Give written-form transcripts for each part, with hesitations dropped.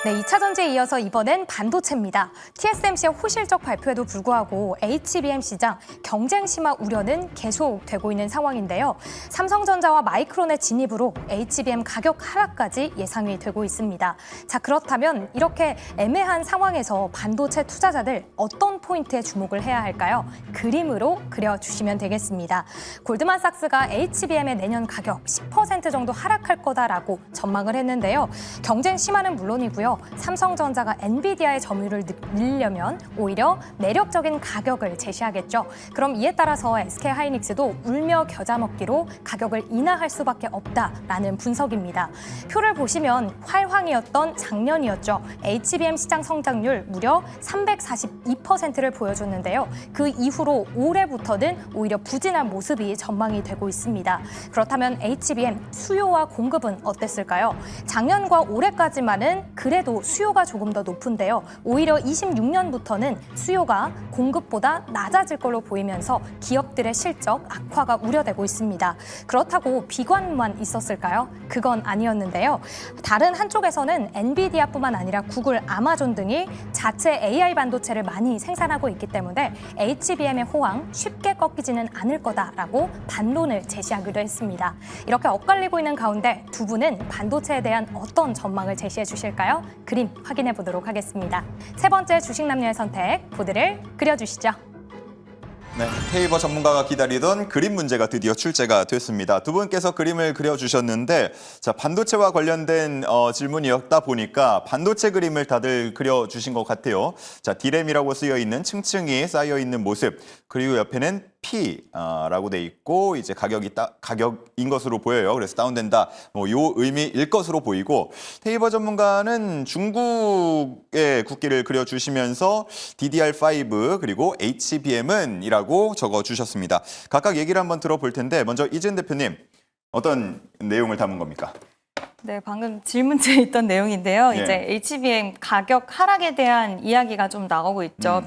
네, 2차 전지에 이어서 이번엔 반도체입니다. TSMC의 호실적 발표에도 불구하고 HBM 시장 경쟁 심화 우려는 계속되고 있는 상황인데요. 삼성전자와 마이크론의 진입으로 HBM 가격 하락까지 예상이 되고 있습니다. 자, 그렇다면 이렇게 애매한 상황에서 반도체 투자자들 어떤 포인트에 주목을 해야 할까요? 그림으로 그려주시면 되겠습니다. 골드만삭스가 HBM의 내년 가격 10% 정도 하락할 거다라고 전망을 했는데요. 경쟁 심화는 물론이고요. 삼성전자가 엔비디아의 점유율을 늘리려면 오히려 매력적인 가격을 제시하겠죠. 그럼 이에 따라서 SK하이닉스도 울며 겨자 먹기로 가격을 인하할 수밖에 없다라는 분석입니다. 표를 보시면 활황이었던 작년이었죠. HBM 시장 성장률 무려 342%를 보여줬는데요. 그 이후로 올해부터는 오히려 부진한 모습이 전망이 되고 있습니다. 그렇다면 HBM 수요와 공급은 어땠을까요? 작년과 올해까지만은 그래도 수요가 조금 더 높은데요. 오히려 26년부터는 수요가 공급보다 낮아질 걸로 보이면서 기업들의 실적 악화가 우려되고 있습니다. 그렇다고 비관만 있었을까요? 그건 아니었는데요. 다른 한쪽에서는 엔비디아뿐만 아니라 구글, 아마존 등이 자체 AI 반도체를 많이 생산하고 있기 때문에 HBM의 호황 쉽게 꺾이지는 않을 거다라고 반론을 제시하기도 했습니다. 이렇게 엇갈리고 있는 가운데 두 분은 반도체에 대한 어떤 전망을 제시해 주실까요? 그림 확인해 보도록 하겠습니다. 세 번째 주식 남녀의 선택, 보드를 그려주시죠. 네, 페이버 전문가가 기다리던 그림 문제가 드디어 출제가 됐습니다. 두 분께서 그림을 그려주셨는데, 자, 반도체와 관련된 질문이었다 보니까 반도체 그림을 다들 그려주신 것 같아요. 자, D램이라고 쓰여 있는 층층이 쌓여 있는 모습, 그리고 옆에는 P라고 돼 있고 이제 가격인 것으로 보여요. 그래서 다운된다. 요 의미일 것으로 보이고, 페이버 전문가는 중국의 국기를 그려주시면서 DDR5 그리고 HBM은 이라고 적어주셨습니다. 각각 얘기를 한번 들어볼 텐데 먼저 이재은 대표님 어떤 내용을 담은 겁니까? 네, 방금 질문지에 있던 내용인데요. 예. 이제 HBM 가격 하락에 대한 이야기가 좀 나오고 있죠.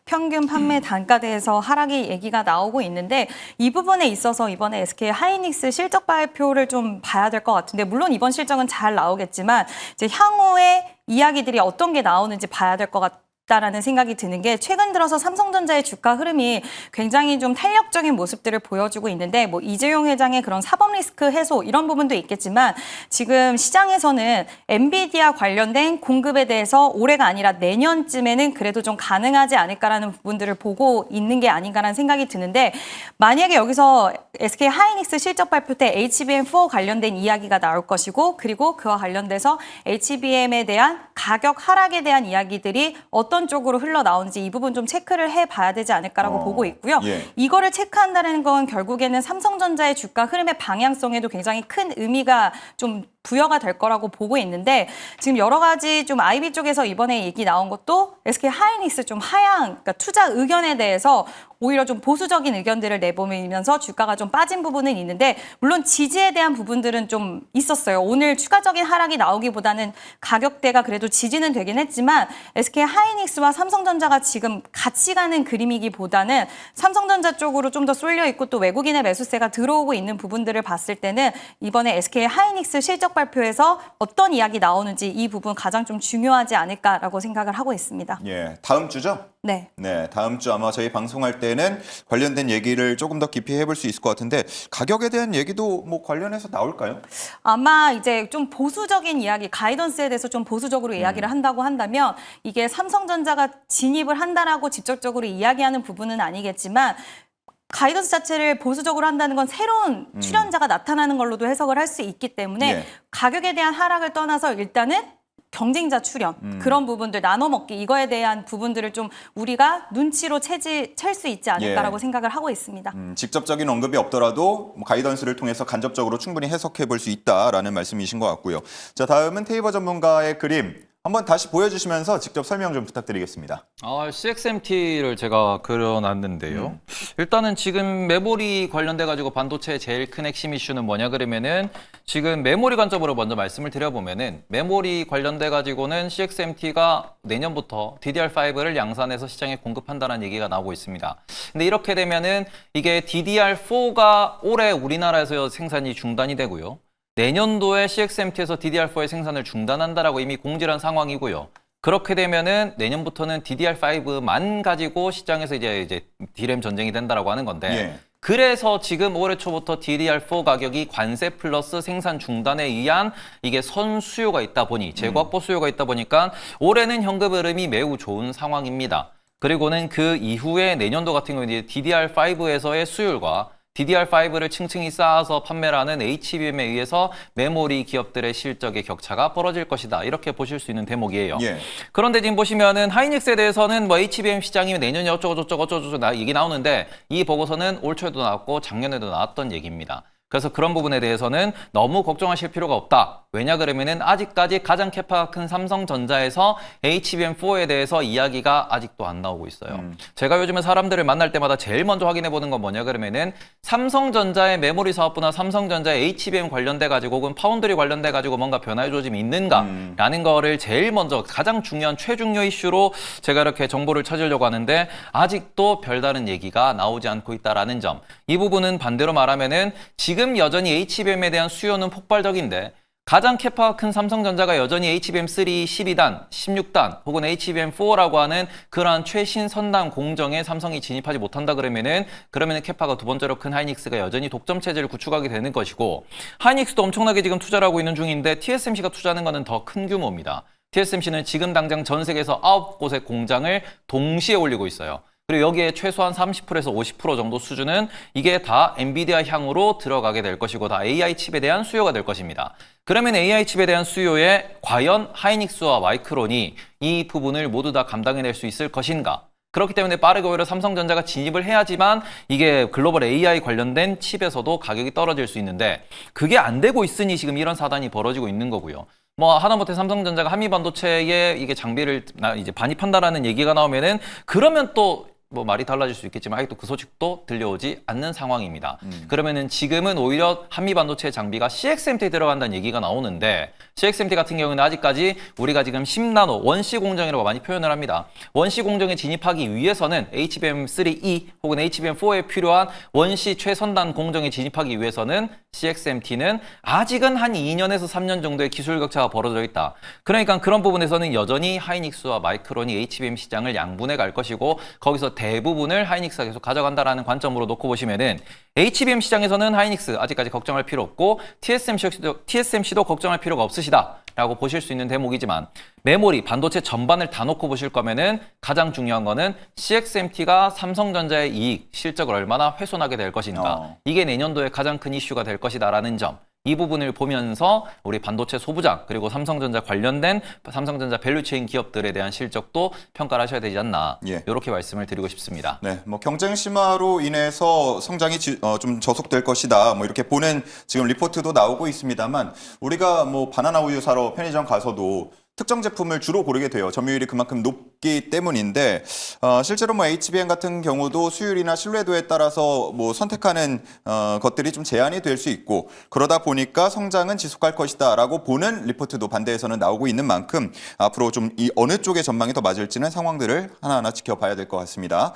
평균 판매 단가대에서 하락의 얘기가 나오고 있는데 이 부분에 있어서 이번에 SK하이닉스 실적 발표를 좀 봐야 될 것 같은데, 물론 이번 실적은 잘 나오겠지만 이제 향후에 이야기들이 어떤 게 나오는지 봐야 될 것 같다라는 생각이 드는 게, 최근 들어서 삼성전자의 주가 흐름이 굉장히 좀 탄력적인 모습들을 보여주고 있는데, 뭐 이재용 회장의 그런 사법 리스크 해소 이런 부분도 있겠지만 지금 시장에서는 엔비디아 관련된 공급에 대해서 올해가 아니라 내년쯤에는 그래도 좀 가능하지 않을까라는 부분들을 보고 있는 게 아닌가라는 생각이 드는데, 만약에 여기서 SK하이닉스 실적 발표 때 HBM4 관련된 이야기가 나올 것이고, 그리고 그와 관련돼서 HBM에 대한 가격 하락에 대한 이야기들이 어떤 쪽으로 흘러나오는지 이 부분 좀 체크를 해봐야 되지 않을까라고 보고 있고요. 예. 이거를 체크한다는 건 결국에는 삼성전자의 주가 흐름의 방향성에도 굉장히 큰 의미가 좀 부여가 될 거라고 보고 있는데, 지금 여러 가지 좀 IB 쪽에서 이번에 얘기 나온 것도 SK하이닉스 좀 그러니까 투자 의견에 대해서 오히려 좀 보수적인 의견들을 내보이면서 주가가 좀 빠진 부분은 있는데, 물론 지지에 대한 부분들은 좀 있었어요. 오늘 추가적인 하락이 나오기보다는 가격대가 그래도 지지는 되긴 했지만 SK하이닉스와 삼성전자가 지금 같이 가는 그림이기보다는 삼성전자 쪽으로 좀 더 쏠려 있고 또 외국인의 매수세가 들어오고 있는 부분들을 봤을 때는 이번에 SK하이닉스 실적 발표에서 어떤 이야기 나오는지 이 부분 가장 좀 중요하지 않을까라고 생각을 하고 있습니다. 예, 다음 주죠? 네. 네, 다음 주 아마 저희 방송할 때는 관련된 얘기를 조금 더 깊이 해볼 수 있을 것 같은데, 가격에 대한 얘기도 뭐 관련해서 나올까요? 아마 이제 좀 보수적인 이야기, 가이던스에 대해서 좀 보수적으로 이야기를 한다고 한다면, 이게 삼성전자가 진입을 한다라고 직접적으로 이야기하는 부분은 아니겠지만 가이던스 자체를 보수적으로 한다는 건 새로운 출연자가 나타나는 걸로도 해석을 할 수 있기 때문에 예. 가격에 대한 하락을 떠나서 일단은 경쟁자 출연, 그런 부분들, 나눠먹기, 이거에 대한 부분들을 좀 우리가 눈치로 챌 수 있지 않을까라고 예. 생각을 하고 있습니다. 직접적인 언급이 없더라도 뭐 가이던스를 통해서 간접적으로 충분히 해석해 볼 수 있다라는 말씀이신 것 같고요. 자, 다음은 테이버 전문가의 그림 한번 다시 보여주시면서 직접 설명 좀 부탁드리겠습니다. CXMT를 제가 그려놨는데요. 일단은 지금 메모리 관련돼가지고 반도체의 제일 큰 핵심 이슈는 뭐냐 그러면은, 지금 메모리 관점으로 먼저 말씀을 드려보면은, 메모리 관련돼가지고는 CXMT가 내년부터 DDR5를 양산해서 시장에 공급한다는 얘기가 나오고 있습니다. 근데 이렇게 되면은 이게 DDR4가 올해 우리나라에서 생산이 중단이 되고요. 내년도에 CXMT에서 DDR4의 생산을 중단한다라고 이미 공지를 한 상황이고요. 그렇게 되면은 내년부터는 DDR5만 가지고 시장에서 이제 D램 전쟁이 된다라고 하는 건데 예. 그래서 지금 올해 초부터 DDR4 가격이 관세 플러스 생산 중단에 의한 이게 선수요가 있다 보니 재고확보 수요가 있다 보니까 올해는 현금 흐름이 매우 좋은 상황입니다. 그리고는 그 이후에 내년도 같은 경우는 이제 DDR5에서의 수율과 DDR5를 층층이 쌓아서 판매를 하는 HBM에 의해서 메모리 기업들의 실적의 격차가 벌어질 것이다. 이렇게 보실 수 있는 대목이에요. 예. 그런데 지금 보시면은 하이닉스에 대해서는 뭐 HBM 시장이 내년에 어쩌고 얘기 나오는데 이 보고서는 올 초에도 나왔고 작년에도 나왔던 얘기입니다. 그래서 그런 부분에 대해서는 너무 걱정하실 필요가 없다. 왜냐 그러면은 아직까지 가장 캐파가 큰 삼성전자에서 HBM4에 대해서 이야기가 아직도 안 나오고 있어요. 제가 요즘에 사람들을 만날 때마다 제일 먼저 확인해 보는 건 뭐냐 그러면은 삼성전자의 메모리 사업부나 삼성전자의 HBM 관련돼 가지고 혹은 파운드리 관련돼 가지고 뭔가 변화의 조짐이 있는가라는 거를 제일 먼저 가장 중요한 최중요 이슈로 제가 이렇게 정보를 찾으려고 하는데 아직도 별다른 얘기가 나오지 않고 있다라는 점. 이 부분은 반대로 말하면은 지금 여전히 HBM에 대한 수요는 폭발적인데 가장 캐파가 큰 삼성전자가 여전히 HBM3 12단, 16단 혹은 HBM4라고 하는 그러한 최신 선단 공정에 삼성이 진입하지 못한다 그러면은 캐파가 두 번째로 큰 하이닉스가 여전히 독점 체제를 구축하게 되는 것이고 하이닉스도 엄청나게 지금 투자를 하고 있는 중인데 TSMC가 투자하는 것은 더 큰 규모입니다. TSMC는 지금 당장 전 세계에서 9곳의 공장을 동시에 올리고 있어요. 그리고 여기에 최소한 30%에서 50% 정도 수준은 이게 다 엔비디아 향으로 들어가게 될 것이고 다 AI 칩에 대한 수요가 될 것입니다. 그러면 AI 칩에 대한 수요에 과연 하이닉스와 마이크론이 이 부분을 모두 다 감당해낼 수 있을 것인가? 그렇기 때문에 빠르게 오히려 삼성전자가 진입을 해야지만 이게 글로벌 AI 관련된 칩에서도 가격이 떨어질 수 있는데 그게 안 되고 있으니 지금 이런 사단이 벌어지고 있는 거고요. 뭐 하다못해 삼성전자가 한미반도체에 이게 장비를 이제 반입한다라는 얘기가 나오면은 그러면 또 뭐 말이 달라질 수 있겠지만 아직도 그 소식도 들려오지 않는 상황입니다. 그러면은 지금은 오히려 한미반도체 장비가 CXMT에 들어간다는 얘기가 나오는데 CXMT 같은 경우는 아직까지 우리가 지금 10나노 원시 공정이라고 많이 표현을 합니다. 원시 공정에 진입하기 위해서는 HBM3E 혹은 HBM4에 필요한 원시 최선단 공정에 진입하기 위해서는 CXMT는 아직은 한 2년에서 3년 정도의 기술 격차가 벌어져 있다. 그러니까 그런 부분에서는 여전히 하이닉스와 마이크론이 HBM 시장을 양분해 갈 것이고 거기서 대부분을 하이닉스가 계속 가져간다라는 관점으로 놓고 보시면은 HBM 시장에서는 하이닉스 아직까지 걱정할 필요 없고 TSMC도 걱정할 필요가 없으시다라고 보실 수 있는 대목이지만 메모리, 반도체 전반을 다 놓고 보실 거면은 가장 중요한 거는 CXMT가 삼성전자의 이익, 실적을 얼마나 훼손하게 될 것인가. 이게 내년도에 가장 큰 이슈가 될 것이다라는 점. 이 부분을 보면서 우리 반도체 소부장 그리고 삼성전자 관련된 삼성전자 밸류체인 기업들에 대한 실적도 평가를 하셔야 되지 않나 예. 이렇게 말씀을 드리고 싶습니다. 네, 뭐 경쟁 심화로 인해서 성장이 좀 저속될 것이다. 뭐 이렇게 보는 지금 리포트도 나오고 있습니다만 우리가 뭐 바나나 우유 사러 편의점 가서도 특정 제품을 주로 고르게 돼요. 점유율이 그만큼 높기 때문인데 실제로 뭐 HBM 같은 경우도 수율이나 신뢰도에 따라서 뭐 선택하는 것들이 좀 제한이 될 수 있고 그러다 보니까 성장은 지속할 것이다라고 보는 리포트도 반대에서는 나오고 있는 만큼 앞으로 좀 이 어느 쪽의 전망이 더 맞을지는 상황들을 하나하나 지켜봐야 될 것 같습니다.